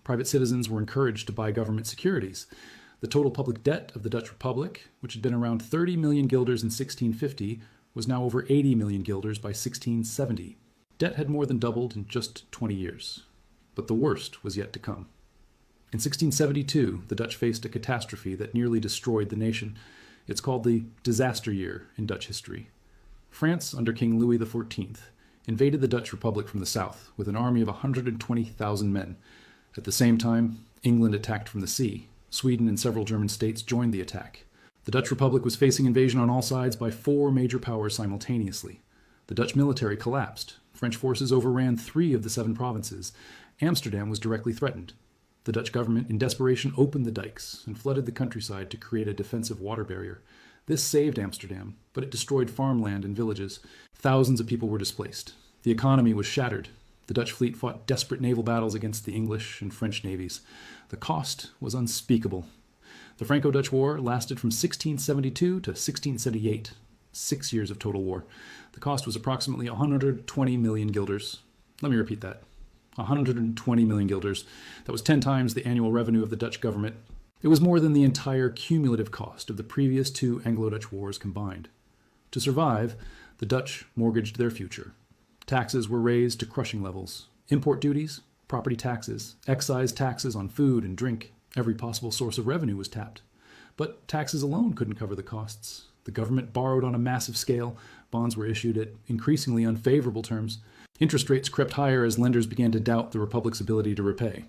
Private citizens were encouraged to buy government securities. The total public debt of the Dutch Republic, which had been around 30 million guilders in 1650, was now over 80 million guilders by 1670. Debt had more than doubled in just 20 years. But the worst was yet to come. In 1672, the Dutch faced a catastrophe that nearly destroyed the nation. It's called the disaster year in Dutch history. France, under King Louis XIV, invaded the Dutch Republic from the south with an army of 120,000 men. At the same time, England attacked from the sea. Sweden and several German states joined the attack. The Dutch Republic was facing invasion on all sides by 4 major powers simultaneously. The Dutch military collapsed. French forces overran 3 of the 7 provinces. Amsterdam was directly threatened. The Dutch government, in desperation, opened the dikes and flooded the countryside to create a defensive water barrier. This saved Amsterdam, but it destroyed farmland and villages. Thousands of people were displaced. The economy was shattered. The Dutch fleet fought desperate naval battles against the English and French navies. The cost was unspeakable. The Franco-Dutch War lasted from 1672 to 1678, 6 years of total war. The cost was approximately 120 million guilders. Let me repeat that. 120 million guilders. That was 10 times the annual revenue of the Dutch government. It was more than the entire cumulative cost of the previous 2 Anglo-Dutch wars combined. To survive, the Dutch mortgaged their future. Taxes were raised to crushing levels. Import duties, property taxes, excise taxes on food and drink. Every possible source of revenue was tapped. But taxes alone couldn't cover the costs. The government borrowed on a massive scale. Bonds were issued at increasingly unfavorable terms. Interest rates crept higher as lenders began to doubt the Republic's ability to repay.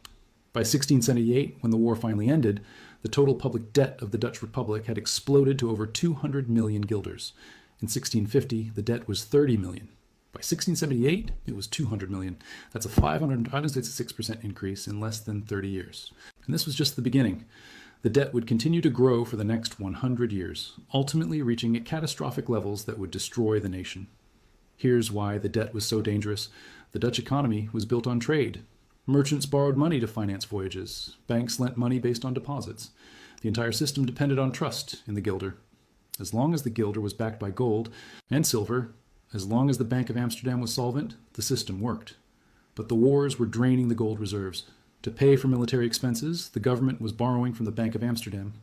By 1678, when the war finally ended, the total public debt of the Dutch Republic had exploded to over 200 million guilders. In 1650, the debt was 30 million. By 1678, it was 200 million. That's a 566% increase in less than 30 years. And this was just the beginning. The debt would continue to grow for the next 100 years, ultimately reaching at catastrophic levels that would destroy the nation. Here's why the debt was so dangerous. The Dutch economy was built on trade. Merchants borrowed money to finance voyages. Banks lent money based on deposits. The entire system depended on trust in the guilder. As long as the guilder was backed by gold and silver, as long as the Bank of Amsterdam was solvent, the system worked. But the wars were draining the gold reserves. To pay for military expenses, the government was borrowing from the Bank of Amsterdam.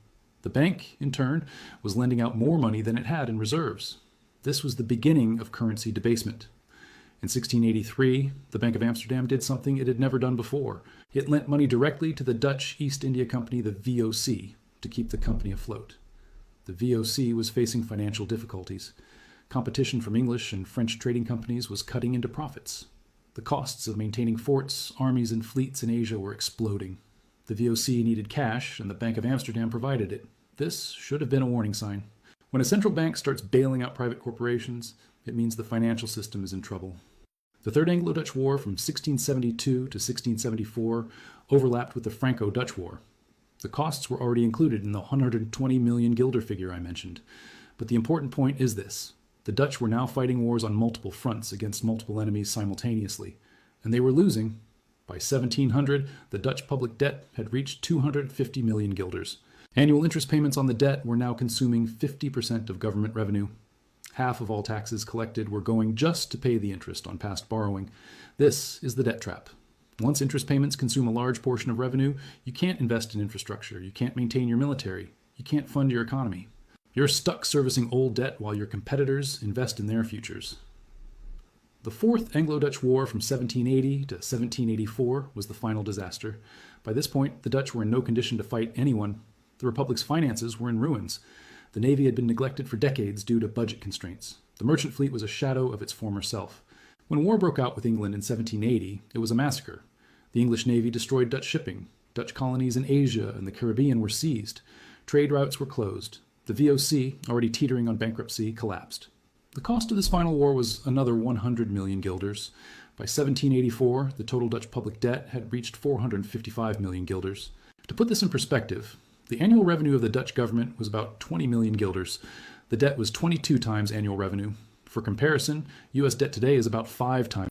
The bank, in turn, was lending out more money than it had in reserves. This was the beginning of currency debasement. In 1683, the Bank of Amsterdam did something it had never done before. It lent money directly to the Dutch East India Company, the VOC, to keep the company afloat. The VOC was facing financial difficulties. Competition from English and French trading companies was cutting into profits. The costs of maintaining forts, armies, and fleets in Asia were exploding. The VOC needed cash, and the Bank of Amsterdam provided it. This should have been a warning sign. When a central bank starts bailing out private corporations, it means the financial system is in trouble. The Third Anglo-Dutch War from 1672 to 1674 overlapped with the Franco-Dutch War. The costs were already included in the 120 million guilder figure I mentioned. But the important point is this. The Dutch were now fighting wars on multiple fronts against multiple enemies simultaneously, and they were losing. By 1700, the Dutch public debt had reached 250 million guilders. Annual interest payments on the debt were now consuming 50% of government revenue. Half of all taxes collected were going just to pay the interest on past borrowing. This is the debt trap. Once interest payments consume a large portion of revenue, you can't invest in infrastructure, you can't maintain your military, you can't fund your economy. You're stuck servicing old debt while your competitors invest in their futures. The Fourth Anglo-Dutch War from 1780 to 1784 was the final disaster. By this point, the Dutch were in no condition to fight anyone. The Republic's finances were in ruins. The Navy had been neglected for decades due to budget constraints. The merchant fleet was a shadow of its former self. When war broke out with England in 1780, it was a massacre. The English Navy destroyed Dutch shipping. Dutch colonies in Asia and the Caribbean were seized. Trade routes were closed. The VOC, already teetering on bankruptcy, collapsed. The cost of this final war was another 100 million guilders. By 1784, the total Dutch public debt had reached 455 million guilders. To put this in perspective, the annual revenue of the Dutch government was about 20 million guilders. The debt was 22 times annual revenue. For comparison, U.S. debt today is about 5 times.